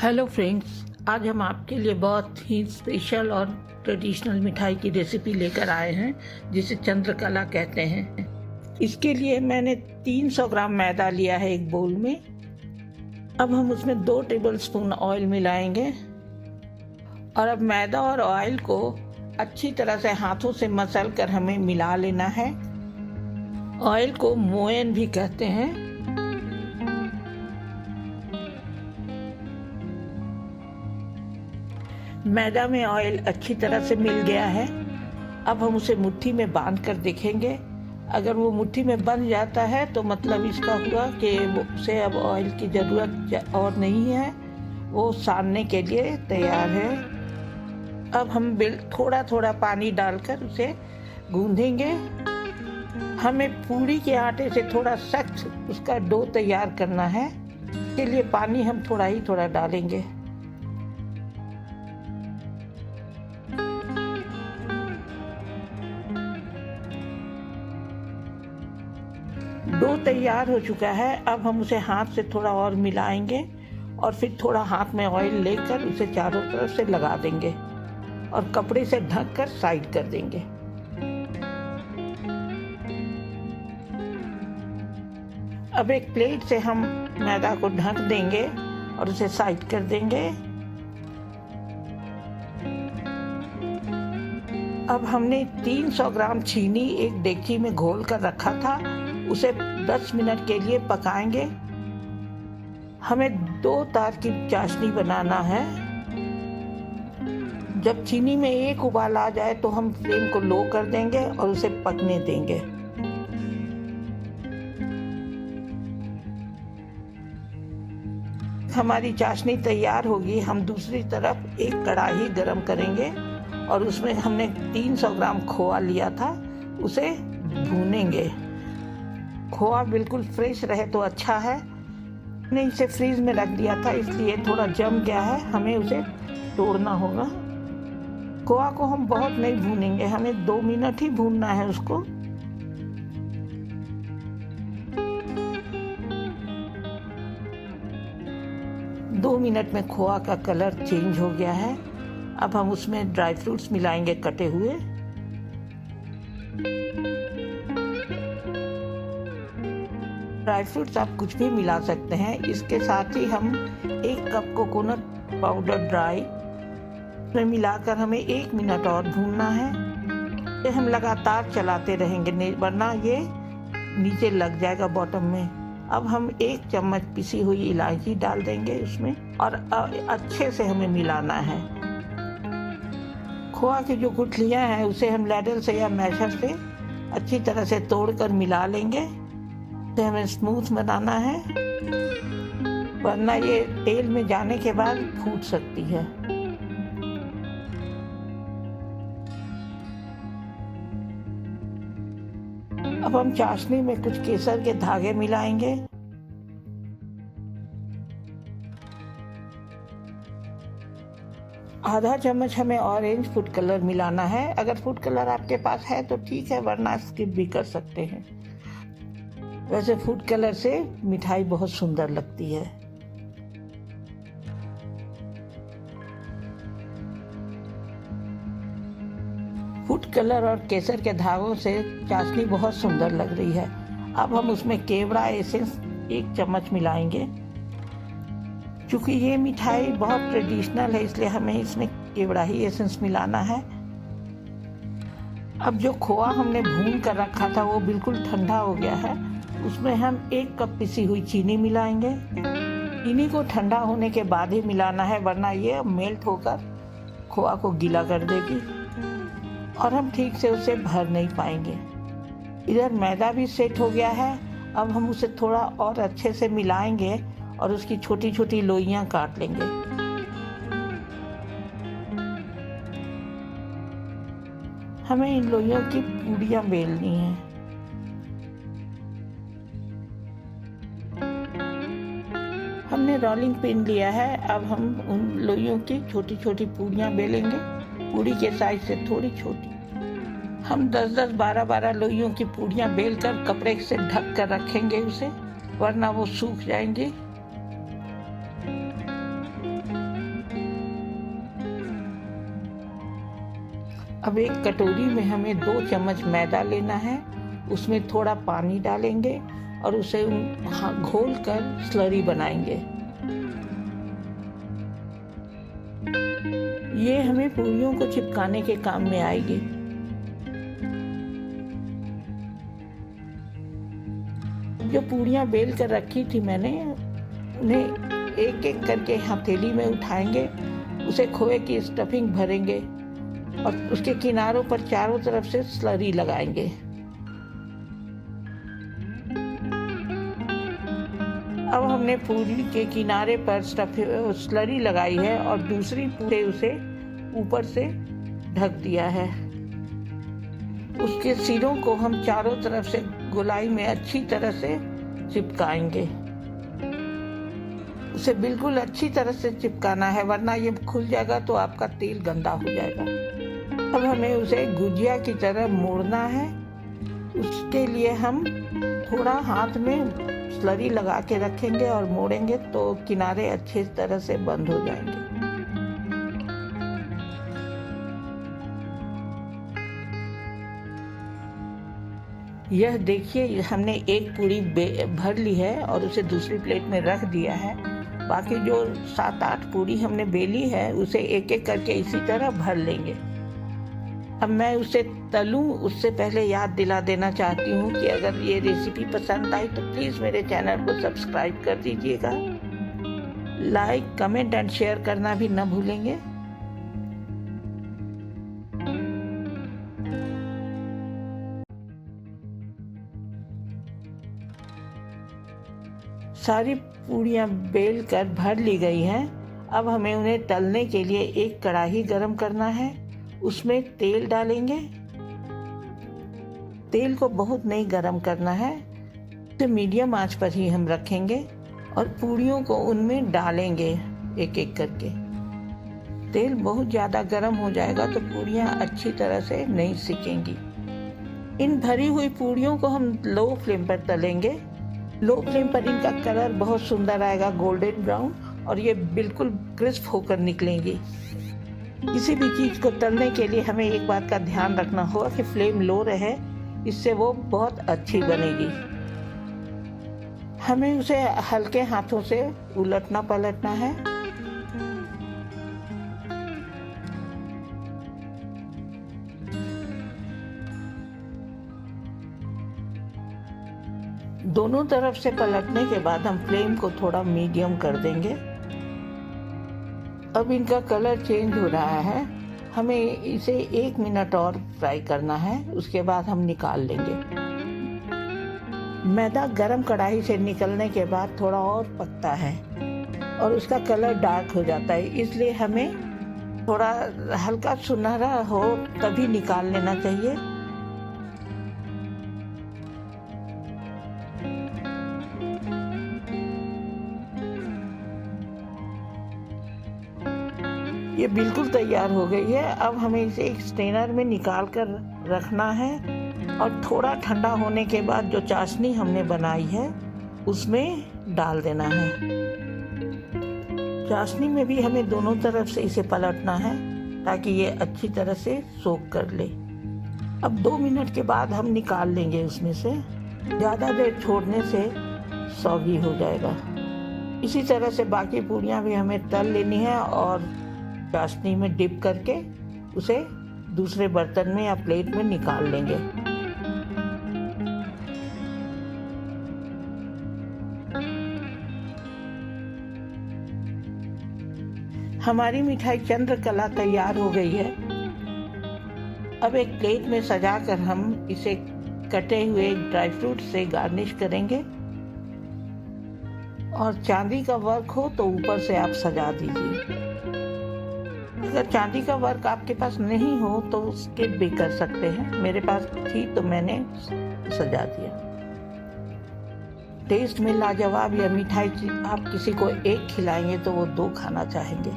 Hello friends, आज हम आपके लिए बहुत ही स्पेशल और ट्रेडिशनल मिठाई की रेसिपी लेकर आए हैं जिसे चंद्रकला कहते हैं। इसके लिए मैंने 300 ग्राम मैदा लिया है एक बोल में। अब हम उसमें 2 टेबलस्पून ऑयल मिलाएंगे और अब मैदा और ऑयल को अच्छी तरह से हाथों से मसल कर हमें मिला लेना है। ऑयल को मोयन भी कहते हैं। मैदा में ऑयल अच्छी तरह से मिल गया है। अब हम उसे मुट्ठी में बांध कर देखेंगे। अगर वो मुट्ठी में बंध जाता है तो मतलब इसका हुआ कि उसे अब ऑयल की ज़रूरत और नहीं है, वो सानने के लिए तैयार है। अब हम थोड़ा थोड़ा पानी डालकर उसे गूंदेंगे। हमें पूरी के आटे से थोड़ा सख्त उसका डो तैयार करना है। इसके लिए पानी हम थोड़ा ही थोड़ा डालेंगे। डो तैयार हो चुका है। अब हम उसे हाथ से थोड़ा और मिलाएंगे और फिर थोड़ा हाथ में ऑयल लेकर उसे चारों तरफ से लगा देंगे और कपड़े से ढककर साइड कर देंगे। अब एक प्लेट से हम मैदा को ढक देंगे और उसे साइड कर देंगे। अब हमने 300 ग्राम चीनी एक डेगची में घोल कर रखा था, उसे 10 मिनट के लिए पकाएंगे। हमें 2 तार की चाशनी बनाना है। जब चीनी में एक उबाल आ जाए तो हम फ्लेम को लो कर देंगे और उसे पकने देंगे। हमारी चाशनी तैयार होगी। हम दूसरी तरफ एक कढ़ाई गरम करेंगे और उसमें हमने 300 ग्राम खोआ लिया था, उसे भूनेंगे। खोआ बिल्कुल फ्रेश रहे तो अच्छा है। मैंने इसे फ्रीज में रख दिया था इसलिए थोड़ा जम गया है, हमें उसे तोड़ना होगा। खोआ को हम बहुत नहीं भूनेंगे, हमें 2 मिनट ही भूनना है उसको। दो मिनट में खोआ का कलर चेंज हो गया है। अब हम उसमें ड्राई फ्रूट्स मिलाएंगे कटे हुए। ड्राई फ्रूट्स आप कुछ भी मिला सकते हैं। इसके साथ ही हम 1 कप कोकोनट पाउडर ड्राई में मिलाकर हमें 1 मिनट और भूनना है। ये हम लगातार चलाते रहेंगे वरना ये नीचे लग जाएगा बॉटम में। अब हम 1 चम्मच पिसी हुई इलायची डाल देंगे उसमें और अच्छे से हमें मिलाना है। खोआ की जो गुठलियाँ हैं उसे हम लैडल से या मैशर से अच्छी तरह से तोड़कर मिला लेंगे। इसे हमें स्मूथ बनाना है वरना ये तेल में जाने के बाद फूट सकती है। अब हम चाशनी में कुछ केसर के धागे मिलाएंगे। आधा चम्मच हमें ऑरेंज फूड कलर मिलाना है। अगर फूड कलर आपके पास है तो ठीक है, वरना स्किप भी कर सकते हैं। वैसे फूड कलर से मिठाई बहुत सुंदर लगती है। फूड कलर और केसर के धागों से चाशनी बहुत सुंदर लग रही है। अब हम उसमें केवड़ा एसेंस 1 चम्मच मिलाएंगे। क्योंकि ये मिठाई बहुत ट्रेडिशनल है इसलिए हमें इसमें केवड़ा ही एसेंस मिलाना है। अब जो खोआ हमने भून कर रखा था वो बिल्कुल ठंडा हो गया है। उसमें हम 1 कप पिसी हुई चीनी मिलाएंगे। चीनी को ठंडा होने के बाद ही मिलाना है वरना ये मेल्ट होकर खोआ को गीला कर देगी और हम ठीक से उसे भर नहीं पाएंगे। इधर मैदा भी सेट हो गया है। अब हम उसे थोड़ा और अच्छे से मिलाएंगे और उसकी छोटी छोटी लोइयां काट लेंगे। हमें इन लोइयों की पूड़ियां बेलनी है। हमने रोलिंग पिन लिया है। अब हम उन लोइयों की छोटी छोटी पूड़ियां बेलेंगे, पूड़ी के साइज से थोड़ी छोटी। हम 10-10, 12-12 लोइयों की पूड़ियां बेलकर कपड़े से ढक कर रखेंगे उसे, वरना वो सूख जाएंगी। अब एक कटोरी में हमें 2 चम्मच मैदा लेना है, उसमें थोड़ा पानी डालेंगे और उसे घोल कर स्लरी बनाएंगे। ये हमें पूरियों को चिपकाने के काम में आएगी। जो पूरियां बेल कर रखी थी मैंने, उन्हें एक एक करके हथेली में उठाएंगे, उसे खोए की स्टफिंग भरेंगे और उसके किनारों पर चारों तरफ से स्लरी लगाएंगे। अब हमने पूरी के किनारे पर स्लरी लगाई है और दूसरी पूरे उसे ऊपर से ढक दिया है। उसके सिरों को हम चारों तरफ से गोलाई में अच्छी तरह से चिपकाएंगे। उसे बिल्कुल अच्छी तरह से चिपकाना है, वरना ये खुल जाएगा तो आपका तेल गंदा हो जाएगा। अब हमें उसे गुजिया की तरह मोड़ना है। उसके लिए हम थोड़ा हाथ में स्लरी लगा के रखेंगे और मोड़ेंगे तो किनारे अच्छी तरह से बंद हो जाएंगे। यह देखिए, हमने एक पूरी भर ली है और उसे दूसरी प्लेट में रख दिया है। बाकी जो 7-8 पूरी हमने बेली है उसे एक एक करके इसी तरह भर लेंगे। अब मैं उसे तलूं उससे पहले याद दिला देना चाहती हूँ कि अगर ये रेसिपी पसंद आई तो प्लीज़ मेरे चैनल को सब्सक्राइब कर दीजिएगा। लाइक, कमेंट एंड शेयर करना भी न भूलेंगे। सारी पूरियां बेल कर भर ली गई हैं। अब हमें उन्हें तलने के लिए एक कढ़ाई गरम करना है। उसमें तेल डालेंगे। तेल को बहुत नहीं गरम करना है, इसे मीडियम आंच पर ही हम रखेंगे और पूरियों को उनमें डालेंगे एक एक करके। तेल बहुत ज़्यादा गरम हो जाएगा तो पूरियां अच्छी तरह से नहीं सिकेंगी। इन भरी हुई पूरियों को हम लो फ्लेम पर तलेंगे। लो फ्लेम पर इनका कलर बहुत सुंदर आएगा, गोल्डन ब्राउन, और ये बिल्कुल क्रिस्प होकर निकलेंगी। किसी भी चीज़ को तलने के लिए हमें एक बात का ध्यान रखना होगा कि फ्लेम लो रहे, इससे वो बहुत अच्छी बनेगी। हमें उसे हल्के हाथों से उलटना पलटना है। दोनों तरफ से पलटने के बाद हम फ्लेम को थोड़ा मीडियम कर देंगे। अब इनका कलर चेंज हो रहा है। हमें इसे 1 मिनट और फ्राई करना है, उसके बाद हम निकाल लेंगे। मैदा गरम कढ़ाई से निकलने के बाद थोड़ा और पकता है और उसका कलर डार्क हो जाता है, इसलिए हमें थोड़ा हल्का सुनहरा हो तभी निकाल लेना चाहिए। ये बिल्कुल तैयार हो गई है। अब हमें इसे एक स्ट्रेनर में निकाल कर रखना है और थोड़ा ठंडा होने के बाद जो चाशनी हमने बनाई है उसमें डाल देना है। चाशनी में भी हमें दोनों तरफ से इसे पलटना है ताकि ये अच्छी तरह से सोख कर ले। अब 2 मिनट के बाद हम निकाल लेंगे उसमें से। ज़्यादा देर छोड़ने से सौगी हो जाएगा। इसी तरह से बाकी पूरियां भी हमें तल लेनी है और चाशनी में डिप करके उसे दूसरे बर्तन में या प्लेट में निकाल लेंगे। हमारी मिठाई चंद्रकला तैयार हो गई है। अब एक प्लेट में सजाकर हम इसे कटे हुए ड्राई फ्रूट से गार्निश करेंगे और चांदी का वर्क हो तो ऊपर से आप सजा दीजिए। अगर चांदी का वर्क आपके पास नहीं हो तो स्किप भी कर सकते हैं। मेरे पास थी तो मैंने सजा दिया। टेस्ट में लाजवाब यह मिठाई आप किसी को एक खिलाएंगे तो वो 2 खाना चाहेंगे।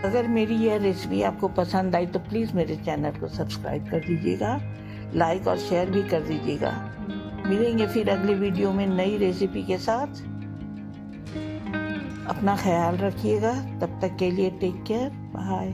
अगर मेरी यह रेसिपी आपको पसंद आई तो प्लीज़ मेरे चैनल को सब्सक्राइब कर दीजिएगा, लाइक और शेयर भी कर दीजिएगा। मिलेंगे फिर अगली वीडियो में नई रेसिपी के साथ। अपना ख्याल रखिएगा। तब तक के लिए टेक केयर, बाय।